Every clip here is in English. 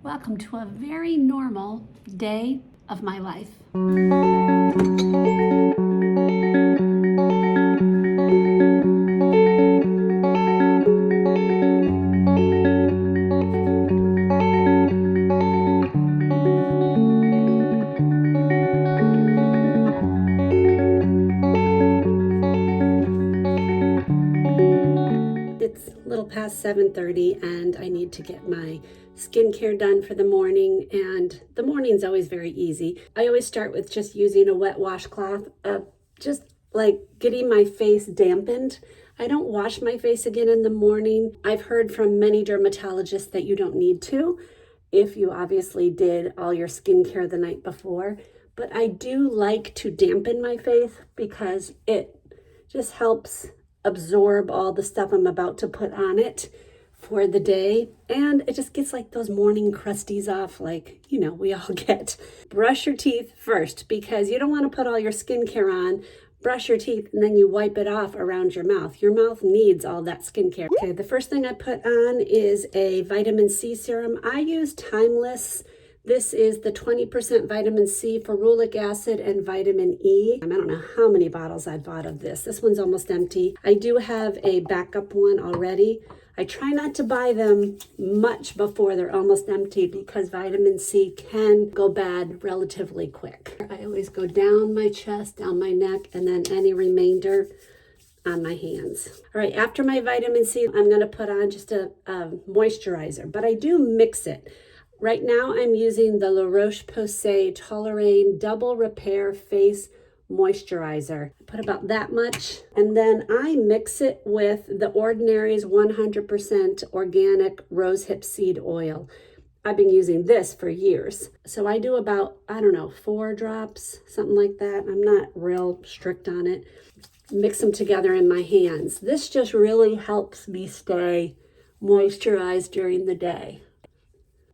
Welcome to a very normal day of my life. It's a little past 7:30 and I need to get my skincare done for the morning, and the morning's always very easy. I always start with just using a wet washcloth, just like getting my face dampened. I don't wash my face again in the morning. I've heard from many dermatologists that you don't need to if you obviously did all your skincare the night before, but I do like to dampen my face because it just helps absorb all the stuff I'm about to put on it for the day, and it just gets like those morning crusties off, like, you know, we all get. Brush your teeth first because you don't want to put all your skincare on, brush your teeth, and then you wipe it off around your mouth. Your mouth needs all that skincare. Okay, the first thing I put on is a vitamin C serum. I use Timeless. This is the 20% vitamin C, ferulic acid, and vitamin E. I don't know how many bottles I bought of this. This one's almost empty. I do have a backup one already. I try not to buy them much before they're almost empty because vitamin C can go bad relatively quick. I always go down my chest, down my neck, and then any remainder on my hands. All right, after my vitamin C, I'm gonna put on just a moisturizer, but I do mix it. Right now, I'm using the LaRoche-Posay Toleraine Double Repair Face Moisturizer. I put about that much, and then I mix it with the Ordinary's 100% organic rosehip seed oil. I've been using this for years. So I do about, I don't know, 4 drops, something like that. I'm not real strict on it. Mix them together in my hands. This just really helps me stay moisturized during the day.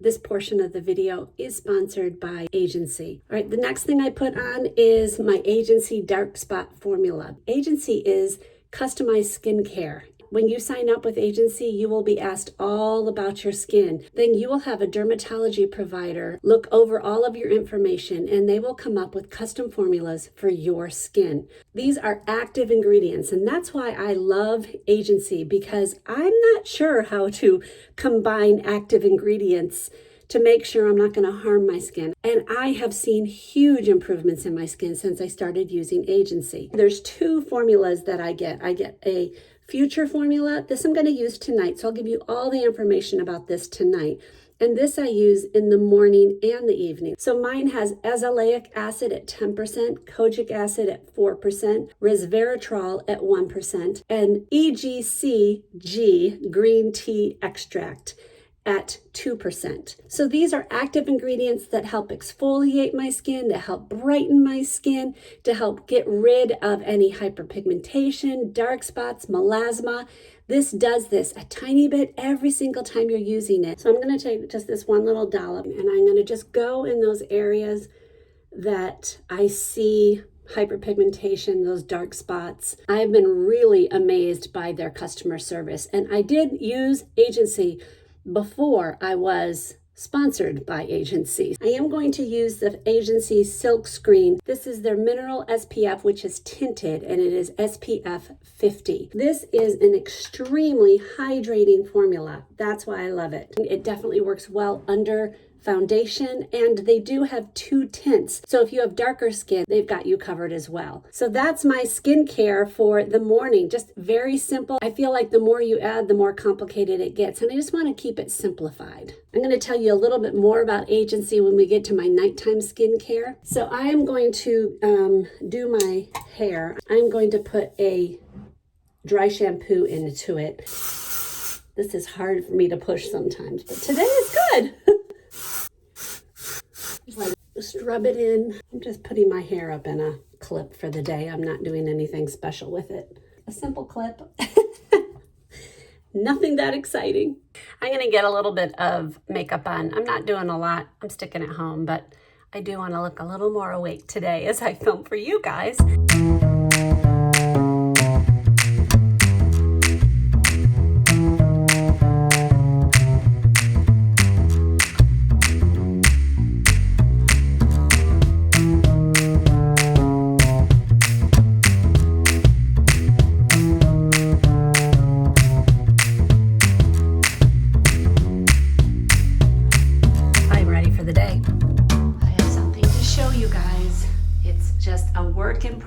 This portion of the video is sponsored by Agency. All right, the next thing I put on is my Agency Dark Spot Formula. Agency is customized skincare. When you sign up with Agency, you will be asked all about your skin. Then you will have a dermatology provider look over all of your information, and they will come up with custom formulas for your skin. These are active ingredients, and that's why I love Agency, because I'm not sure how to combine active ingredients to make sure I'm not going to harm my skin. And I have seen huge improvements in my skin since I started using Agency. There's 2 formulas that I get. I get a Future formula. This I'm going to use tonight, so I'll give you all the information about this tonight. And this I use in the morning and the evening. So mine has azelaic acid at 10%, kojic acid at 4%, resveratrol at 1%, and EGCG green tea extract at 2%. So these are active ingredients that help exfoliate my skin, to help brighten my skin, to help get rid of any hyperpigmentation, dark spots, melasma. This does this a tiny bit every single time you're using it. So I'm going to take just this one little dollop, and I'm going to just go in those areas that I see hyperpigmentation, those dark spots. I've been really amazed by their customer service, and I did use Agency before I was sponsored by Agency. I am going to use the Agency SilkScreen. This is their mineral SPF, which is tinted, and it is SPF 50. This is an extremely hydrating formula. That's why I love it. It definitely works well under foundation, and they do have 2 tints. So if you have darker skin, they've got you covered as well. So that's my skincare for the morning. Just very simple. I feel like the more you add, the more complicated it gets, and I just want to keep it simplified. I'm going to tell you a little bit more about Agency when we get to my nighttime skincare. So I am going to do my hair. I'm going to put a dry shampoo into it. This is hard for me to push sometimes, but today is good. Just rub it in. I'm just putting my hair up in a clip for the day. I'm not doing anything special with it. A simple clip. Nothing that exciting. I'm going to get a little bit of makeup on. I'm not doing a lot. I'm sticking at home, but I do want to look a little more awake today as I film for you guys.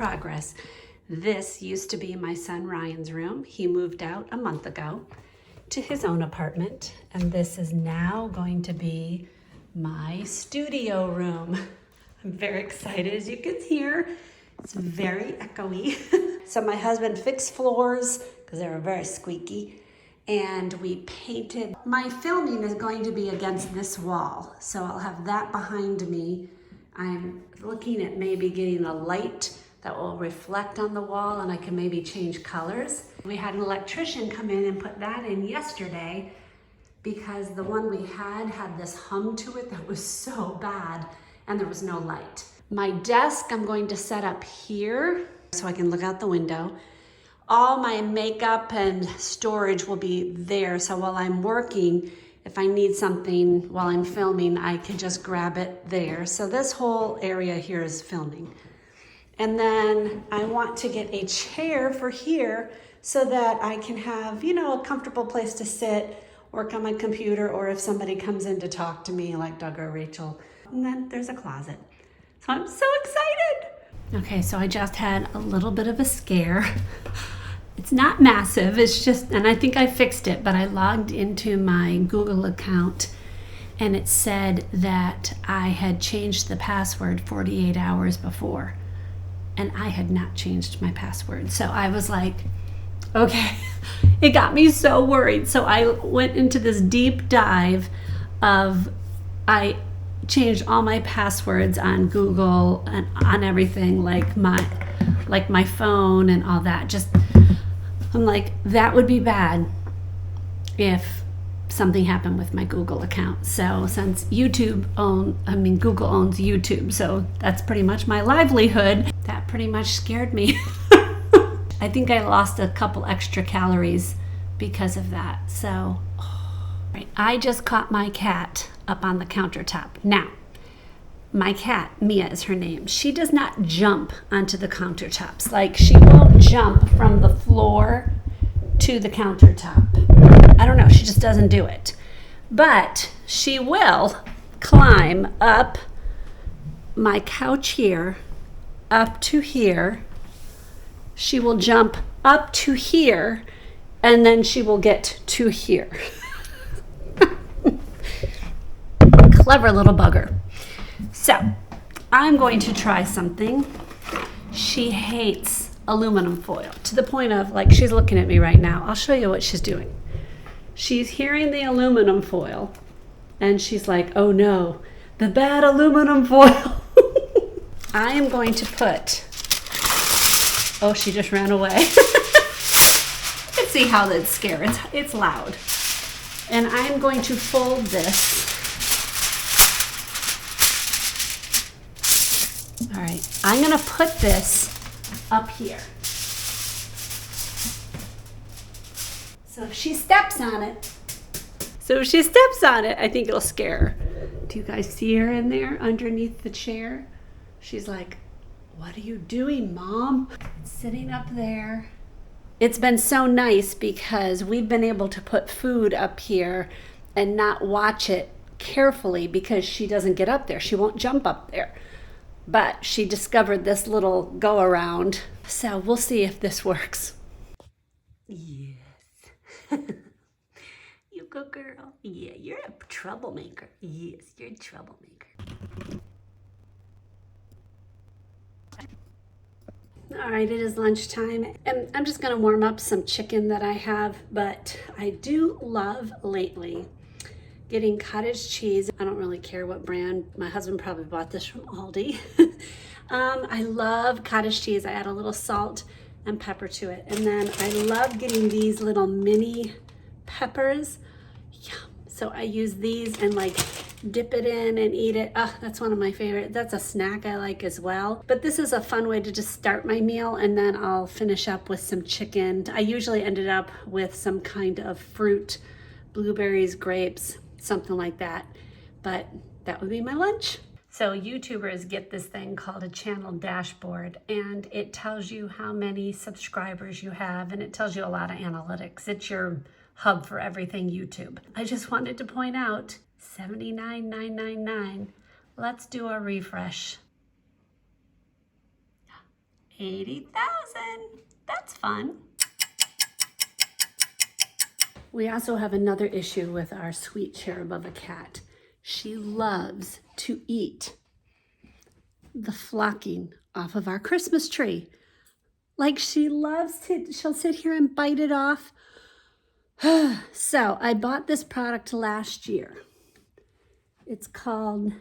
progress. This used to be my son Ryan's room. He moved out a month ago to his own apartment, and this is now going to be my studio room. I'm very excited, as you can hear. It's very echoey. So my husband fixed floors because they were very squeaky, and we painted. My filming is going to be against this wall, so I'll have that behind me. I'm looking at maybe getting a light that will reflect on the wall, and I can maybe change colors. We had an electrician come in and put that in yesterday because the one we had this hum to it that was so bad, and there was no light. My desk I'm going to set up here so I can look out the window. All my makeup and storage will be there, so while I'm working, if I need something while I'm filming, I can just grab it there. So this whole area here is filming. And then I want to get a chair for here so that I can have, you know, a comfortable place to sit, work on my computer, or if somebody comes in to talk to me like Doug or Rachel. And then there's a closet. So I'm so excited. Okay, so I just had a little bit of a scare. It's not massive, it's just, and I think I fixed it, but I logged into my Google account and it said that I had changed the password 48 hours before, and I had not changed my password. So I was like, okay, it got me so worried. So I went into this deep dive of, I changed all my passwords on Google and on everything, like my phone and all that. Just, I'm like, that would be bad if something happened with my Google account. So since Google owns YouTube, so that's pretty much my livelihood. That pretty much scared me. I think I lost a couple extra calories because of that. So, I just caught my cat up on the countertop. Now, my cat, Mia is her name, she does not jump onto the countertops. Like, she won't jump from the floor to the countertop. I don't know, she just doesn't do it. But she will climb up my couch here, up to here. She will jump up to here, and then she will get to here. Clever little bugger. So I'm going to try something. She hates aluminum foil to the point of, like, she's looking at me right now. I'll show you what she's doing. She's hearing the aluminum foil and she's like, oh no, the bad aluminum foil. I am going to put, oh, she just ran away. Let's see how that's scary. It's loud. And I'm going to fold this. All right, I'm gonna put this up here. So if she steps on it, I think it'll scare her. Do you guys see her in there underneath the chair? She's like, what are you doing, Mom? Sitting up there. It's been so nice because we've been able to put food up here and not watch it carefully because she doesn't get up there. She won't jump up there. But she discovered this little go around. So we'll see if this works. Yes. You good girl. Yeah, you're a troublemaker. Yes, you're a troublemaker. All right, it is lunchtime, and I'm just gonna warm up some chicken that I have, but I do love lately getting cottage cheese. I don't really care what brand. My husband probably bought this from Aldi. I love cottage cheese. I add a little salt and pepper to it. And then I love getting these little mini peppers. Yum. So I use these and like dip it in and eat it. Oh, that's one of my favorite. That's a snack I like as well. But this is a fun way to just start my meal, and then I'll finish up with some chicken. I usually ended up with some kind of fruit, blueberries, grapes, something like that. But that would be my lunch. So YouTubers get this thing called a channel dashboard, and it tells you how many subscribers you have, and it tells you a lot of analytics. It's your hub for everything YouTube. I just wanted to point out $79,999. Let's do a refresh. 80,000. That's fun. We also have another issue with our sweet cherub of a cat. She loves to eat the flocking off of our Christmas tree. Like she loves to, she'll sit here and bite it off. So I bought this product last year. It's called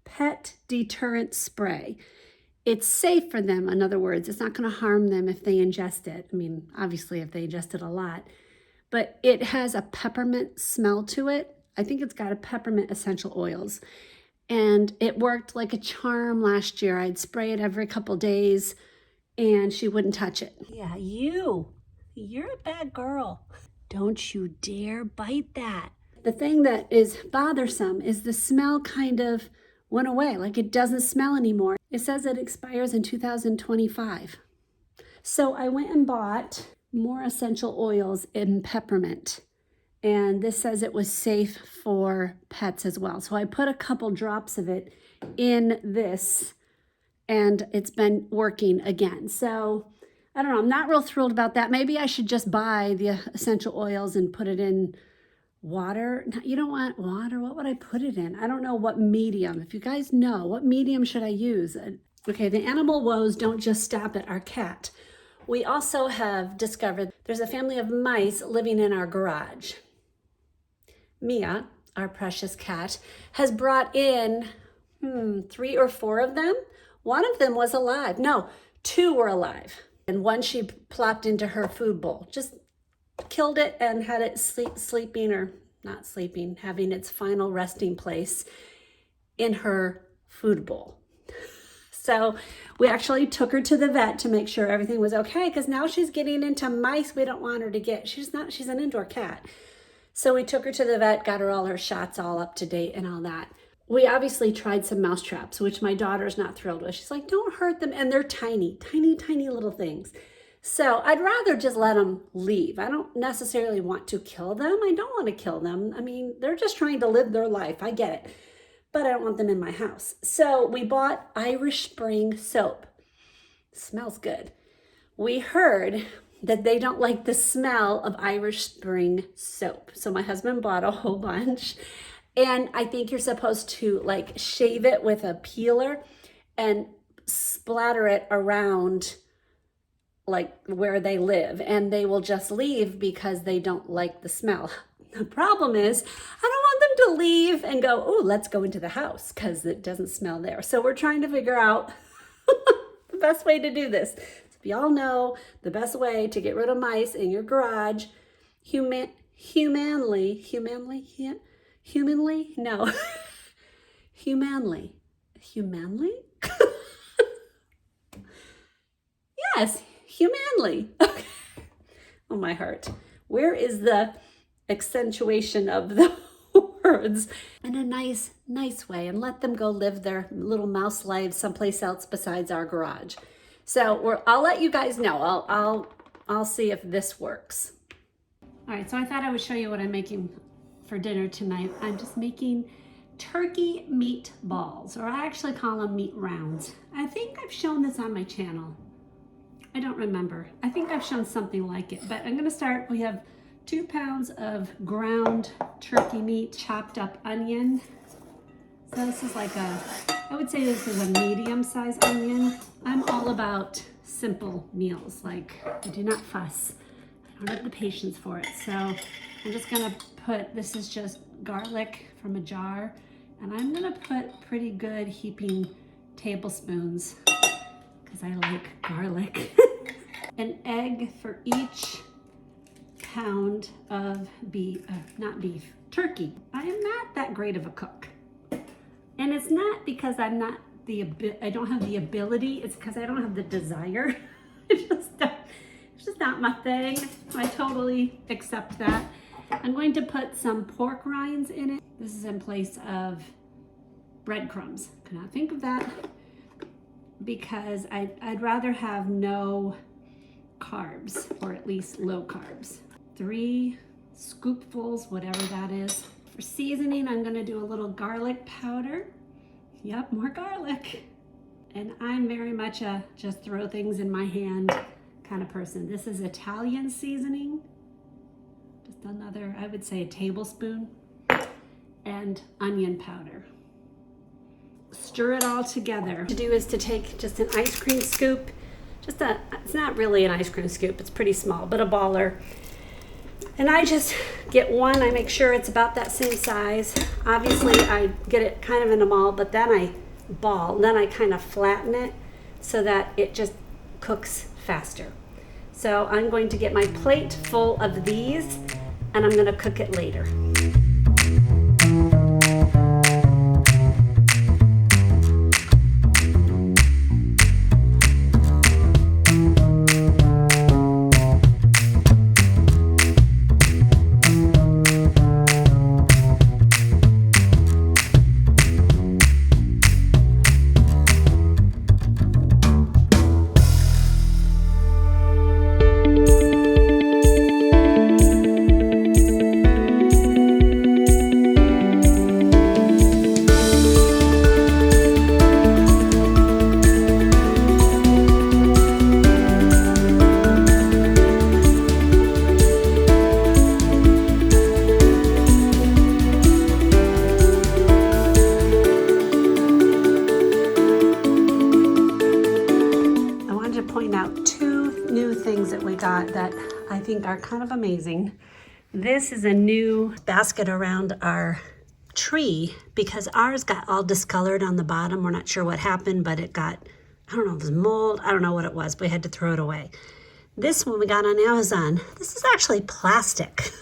Pet Deterrent Spray. It's safe for them. In other words, it's not going to harm them if they ingest it. I mean, obviously if they ingest it a lot, but it has a peppermint smell to it. I think it's got a peppermint essential oils, and it worked like a charm last year. I'd spray it every couple days and she wouldn't touch it. Yeah, you're a bad girl. Don't you dare bite that. The thing that is bothersome is the smell kind of went away, like it doesn't smell anymore. It says it expires in 2025. So I went and bought more essential oils in peppermint. And this says it was safe for pets as well. So I put a couple drops of it in this and it's been working again. So I don't know, I'm not real thrilled about that. Maybe I should just buy the essential oils and put it in water. You don't want water. What would I put it in? I don't know what medium. If you guys know, what medium should I use? Okay, the animal woes don't just stop at our cat. We also have discovered there's a family of mice living in our garage. Mia, our precious cat, has brought in 3 or 4 of them. One of them was alive. No, 2 were alive. And one she plopped into her food bowl. Just killed it and had it sleeping, or not sleeping, having its final resting place in her food bowl. So we actually took her to the vet to make sure everything was okay, because now she's getting into mice we don't want her to get. She's an indoor cat. So we took her to the vet, got her all her shots all up to date and all that. We obviously tried some mouse traps, which my daughter's not thrilled with. She's like, don't hurt them. And they're tiny, tiny, tiny little things. So I'd rather just let them leave. I don't necessarily want to kill them. I don't want to kill them. I mean, they're just trying to live their life. I get it. But I don't want them in my house. So we bought Irish Spring soap. Smells good. We heard that they don't like the smell of Irish Spring soap. So my husband bought a whole bunch. And I think you're supposed to like shave it with a peeler and splatter it around like where they live, and they will just leave because they don't like the smell. The problem is I don't want them to leave and go, oh, let's go into the house because it doesn't smell there. So we're trying to figure out the best way to do this. So if y'all know the best way to get rid of mice in your garage, humanly, no, humanly, yes, humanly. Okay. Oh, my heart. Where is the accentuation of the words? In a nice way, and let them go live their little mouse lives someplace else besides our garage. So I'll let you guys know. I'll see if this works. All right, so I thought I would show you what I'm making for dinner tonight. I'm just making turkey meat balls, or I actually call them meat rounds. I think I've shown this on my channel. I don't remember. I think I've shown something like it, but I'm gonna start. We have 2 pounds of ground turkey meat, chopped up onion. So this is like I would say this is a medium-sized onion. I'm all about simple meals. Like, I do not fuss. I don't have the patience for it. So I'm just gonna put, this is just garlic from a jar, and I'm gonna put pretty good heaping tablespoons because I like garlic. An egg for each pound of turkey. I am not that great of a cook. And it's not because I don't have the ability, it's because I don't have the desire. It's just not my thing. I totally accept that. I'm going to put some pork rinds in it. This is in place of breadcrumbs. Could not think of that because I'd rather have no carbs, or at least low carbs. 3 scoopfuls, whatever that is. For seasoning, I'm gonna do a little garlic powder. Yep, more garlic. And I'm very much a just throw things in my hand kind of person. This is Italian seasoning. Just another, I would say, a tablespoon. And onion powder. Stir it all together. What to do is to take just an ice cream scoop. It's not really an ice cream scoop, it's pretty small, but a baller. And I just get one, I make sure it's about that same size. Obviously I get it kind of in a ball, but then I kind of flatten it so that it just cooks faster. So I'm going to get my plate full of these and I'm gonna cook it later. That I think are kind of amazing. This is a new basket around our tree because ours got all discolored on the bottom. We're not sure what happened, but it got, I don't know, it was mold. I don't know what it was, but we had to throw it away. This one we got on Amazon. This is actually plastic.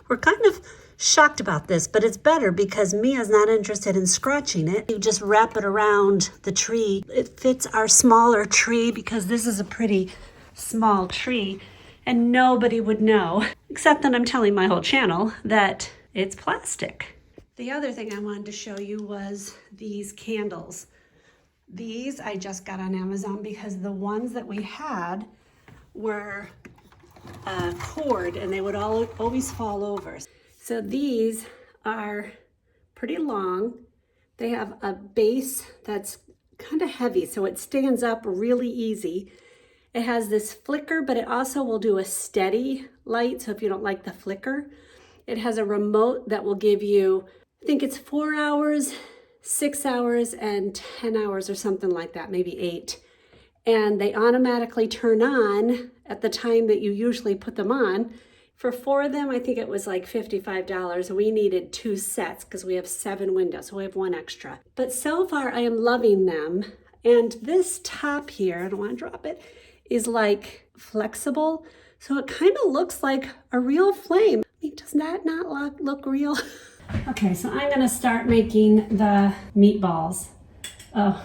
We're kind of shocked about this, but it's better because Mia's not interested in scratching it. You just wrap it around the tree. It fits our smaller tree because this is a pretty small tree. And nobody would know, except that I'm telling my whole channel that it's plastic. The other thing I wanted to show you was these candles. These I just got on Amazon because the ones that we had were cord and they would always fall over. So these are pretty long. They have a base that's kind of heavy, so it stands up really easy. It has this flicker, but it also will do a steady light. So if you don't like the flicker, it has a remote that will give you, I think it's 4 hours, 6 hours, and 10 hours or something like that, maybe 8. And they automatically turn on at the time that you usually put them on. For 4 of them, I think it was like $55. We needed 2 sets because we have 7 windows, so we have 1 extra. But so far, I am loving them. And this top here, I don't want to drop it, is like flexible. So it kind of looks like a real flame. I mean, does that not look real? Okay, so I'm gonna start making the meatballs. Oh,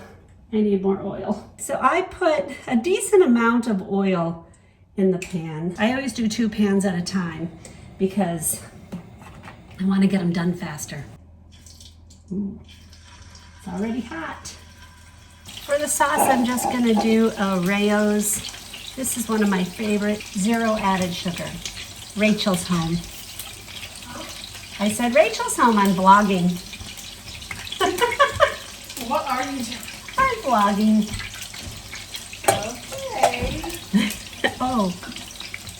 I need more oil. So I put a decent amount of oil in the pan. I always do 2 pans at a time because I want to get them done faster. Ooh, it's already hot. For the sauce, I'm just gonna do a Rayo's. This is one of my favorite, 0 added sugar. Rachel's Home. I said Rachel's Home, I'm vlogging. What are you doing? I'm vlogging. Okay. Oh,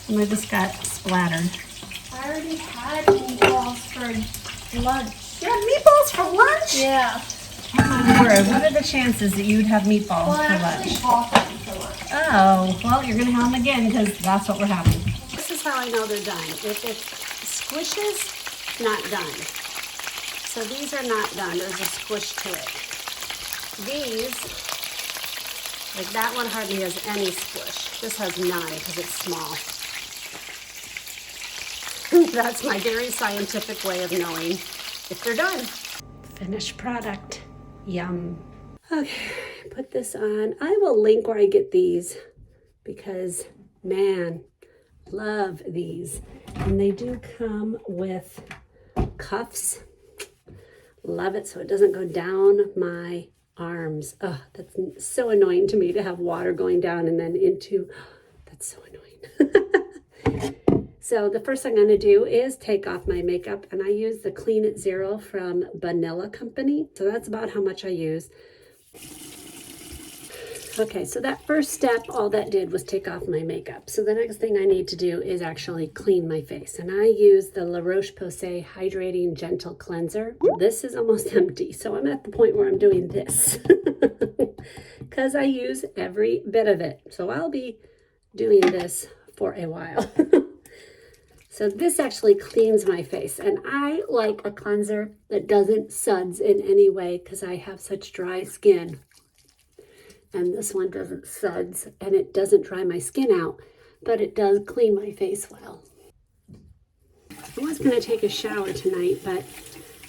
and I just got splattered. I already had meatballs for lunch. You had meatballs for lunch? Yeah. Oh my word, what are the chances that you'd have meatballs Well, for I actually lunch? bought them for lunch. Oh, well, you're gonna have them again because that's what we're having. This is how I know they're done. If it squishes, not done. So these are not done, there's a squish to it. These, like that one hardly has any squish. This has none because it's small. That's my very scientific way of knowing if they're done. Finished product. Yum. Okay, put this on. I will link where I get these because, man, love these. And they do come with cuffs. Love it so it doesn't go down my arms. Oh, that's so annoying to me to have water going down and then into, that's so annoying. So the first thing I'm going to do is take off my makeup, and I use the Clean It Zero from Vanilla Company. So that's about how much I use. Okay, so that first step, all that did was take off my makeup. So the next thing I need to do is actually clean my face. And I use the LaRoche-Posay Hydrating Gentle Cleanser. This is almost empty, so I'm at the point where I'm doing this. Because I use every bit of it. So I'll be doing this for a while. So this actually cleans my face. And I like a cleanser that doesn't suds in any way because I have such dry skin. And this one doesn't suds and it doesn't dry my skin out, but it does clean my face well. I was going to take a shower tonight, but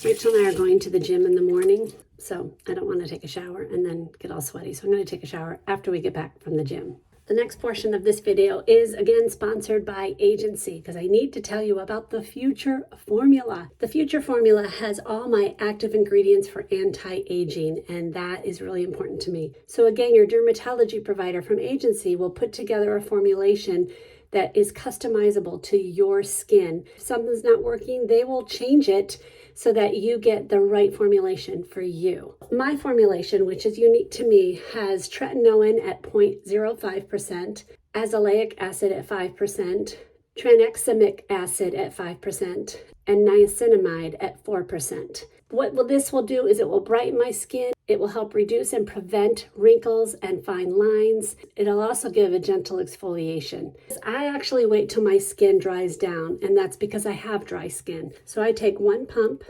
Rachel and I are going to the gym in the morning, so I don't want to take a shower and then get all sweaty. So I'm going to take a shower after we get back from the gym. The next portion of this video is again sponsored by Agency because I need to tell you about the Future Formula. The Future Formula has all my active ingredients for anti-aging, and that is really important to me. So again, your dermatology provider from Agency will put together a formulation that is customizable to your skin. If something's not working, they will change it so that you get the right formulation for you. My formulation, which is unique to me, has tretinoin at 0.05%, azelaic acid at 5%, tranexamic acid at 5%, and niacinamide at 4%. What this will do is it will brighten my skin. It will help reduce and prevent wrinkles and fine lines. It'll also give a gentle exfoliation. I actually wait till my skin dries down, and that's because I have dry skin. So I take one pump,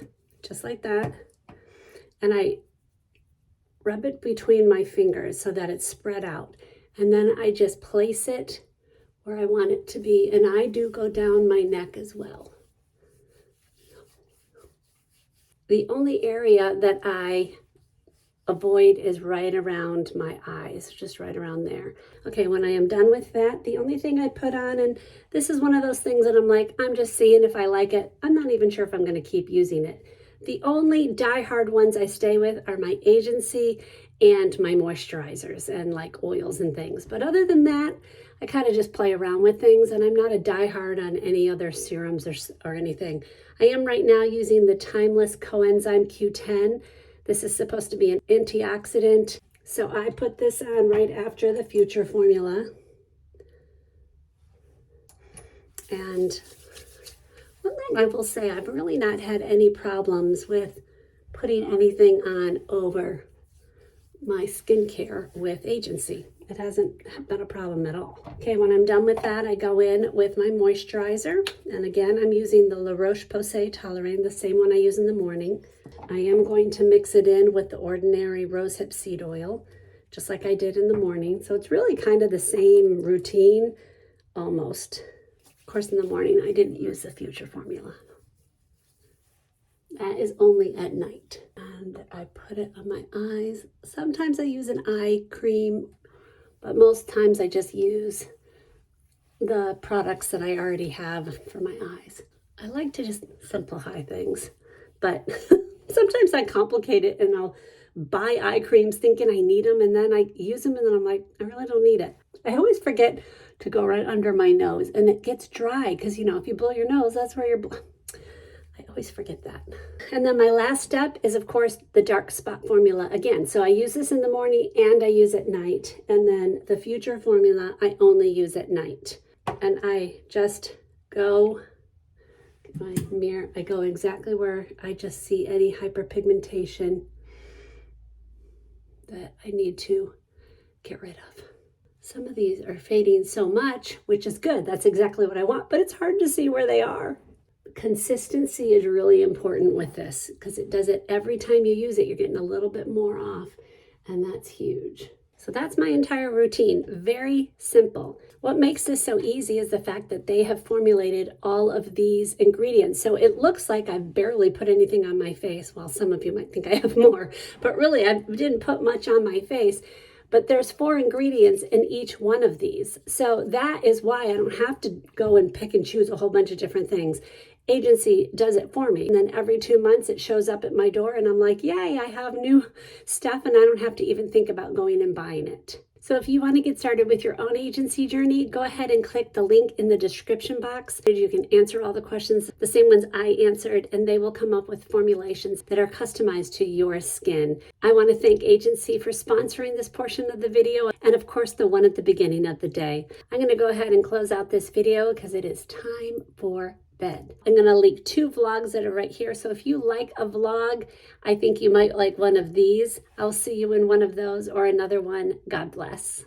just like that, and I rub it between my fingers so that it's spread out. And then I just place it where I want it to be, and I do go down my neck as well. The only area that I avoid is right around my eyes, just right around there. Okay, when I am done with that, the only thing I put on, and this is one of those things that I'm like, I'm just seeing if I like it. I'm not even sure if I'm going to keep using it. The only die-hard ones I stay with are my Agency and my moisturizers and like oils and things. But other than that, I kind of just play around with things, and I'm not a die-hard on any other serums or anything. I am right now using the Timeless Coenzyme Q10. This is supposed to be an antioxidant. So I put this on right after the Future Formula. And one thing I will say, I've really not had any problems with putting anything on over my skincare with Agency. It hasn't been a problem at all. Okay, when I'm done with that, I go in with my moisturizer. And again, I'm using the LaRoche-Posay Toleraine, the same one I use in the morning. I am going to mix it in with the ordinary Rosehip seed oil, just like I did in the morning. So it's really kind of the same routine, almost. Of course, in the morning, I didn't use the Future Formula. That is only at night. And I put it on my eyes. Sometimes I use an eye cream, but most times I just use the products that I already have for my eyes. I like to just simplify things, but sometimes I complicate it and I'll buy eye creams thinking I need them, and then I use them and then I'm like, I really don't need it. I always forget to go right under my nose, and it gets dry because, you know, if you blow your nose, that's where I always forget that. And then my last step is, of course, the dark spot formula again. So I use this in the morning and I use at night. And then the Future Formula, I only use at night. And I just go, get my mirror, I go exactly where I just see any hyperpigmentation that I need to get rid of. Some of these are fading so much, which is good. That's exactly what I want, but it's hard to see where they are. Consistency is really important with this because it does it every time you use it. You're getting a little bit more off, and that's huge. So that's my entire routine. Very simple. What makes this so easy is the fact that they have formulated all of these ingredients. So it looks like I've barely put anything on my face. Well, some of you might think I have more, but really I didn't put much on my face. But there's 4 ingredients in each one of these. So that is why I don't have to go and pick and choose a whole bunch of different things. Agency does it for me. And then every 2 months it shows up at my door and I'm like, yay, I have new stuff and I don't have to even think about going and buying it. So if you want to get started with your own agency journey, go ahead and click the link in the description box. You can answer all the questions, the same ones I answered, and they will come up with formulations that are customized to your skin. I want to thank Agency for sponsoring this portion of the video, and of course the one at the beginning of the day. I'm going to go ahead and close out this video because it is time for bed. I'm going to link 2 vlogs that are right here. So if you like a vlog, I think you might like one of these. I'll see you in one of those or another one. God bless.